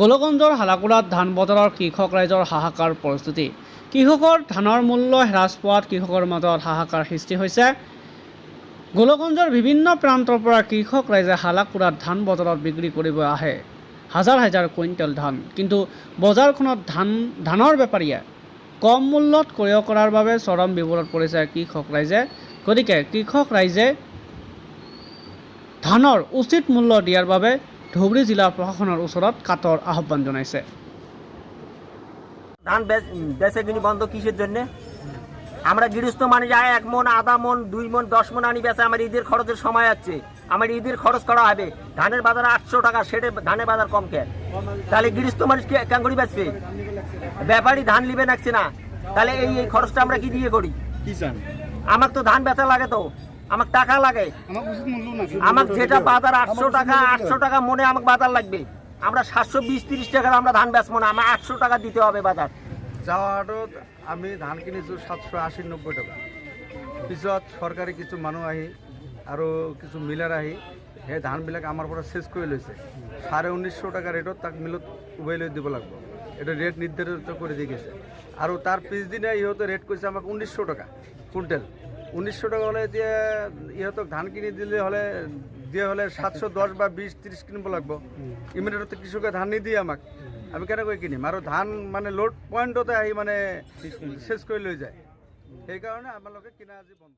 গোলগঞ্জৰ হালাকুৰাত ধান বজাৰৰ কৃষক ৰাইজৰ হাহাকাৰ পৰিস্থিতি। কৃষকৰ ধানৰ মূল্য হ্ৰাস পোৱাত কৃষকৰ মাজত হাহাকাৰ সৃষ্টি হৈছে। গোলগঞ্জৰ বিভিন্ন প্ৰান্তৰ পৰা কৃষক ৰাইজে হালাকুৰাত ধান বজাৰত বিক্ৰী কৰিব আহে হাজাৰ হাজাৰ কুইণ্টেল ধান, কিন্তু বজাৰখনত ধানৰ বেপাৰীয়ে কম মূল্যত ক্ৰয় কৰাৰ বাবে চৰম বিপদত পৰিছে কৃষক ৰাইজে। গতিকে কৃষক ৰাইজে ধানৰ উচিত মূল্য দিয়াৰ বাবে ধুবুৰী জিলা প্ৰশাসনেৰ ওচৰত কাতর আহ্বান জানাইছে। ধান বেচে কিনি বন্ধ কিসের জন্য? আমরা গৃহস্থ মানুষ যায় 1 মন, আধা মন, 2 মন, 10 মন আনি বেচে আমার ঈদের খরচের সময় আছে, আমার ঈদের খরচ করা হবে। ধানের বাজার 800 টাকা, সেটা ধানের বাজার কম কে? তাহলে গৃহস্থ মানুষ কেন করি বেচবে? ব্যাপারী ধান লিবে নাকছে না, তাহলে এই খরচটা আমরা কি দিয়ে করি? আমার তো ধান বেচা লাগে, তো আমার টাকা লাগে, আমার যেটা বাজার 800 টাকা মনে আমাকে বাজার লাগবে। আমরা 720-30 টাকার আমরা ধান বেচবো না, আমার 800 টাকা দিতে হবে বাজার। যাওয়া হাটত আমি ধান কিনিছো 780-90 টাকা। পিছত সরকারি কিছু মানুষ আহি আৰু কিছু মিলাৰ আহি সেই ধানবিলাক আমাৰ পৰা চেজ কৰি লৈছে। 1950 টাকা রেটত তাক মিলত উবাই লৈ দিব লাগব। এটা রেট নির্ধারিত করে দিয়ে গেছে। আৰু তাৰ পিছদিনা ইহঁতে রেট কৈছে আমাক 1900 টাকা কুইণ্টেল। 1900 টাকা হলে এতিয়া ইহঁতক ধান কিনি দিলে হলে 710 বা 20-30 কিনিব লাগব। ইমিডিয়েটতে কৃষকে ধান নিদিয়ে আমাক, আমি কেনেকৈ কিনিম? আৰু ধান মানে লোড পইণ্টতে আহি মানে চেজ কৰি লৈ যায়। সেইকাৰণে আমালোকে কিনা আজি বন্ধ।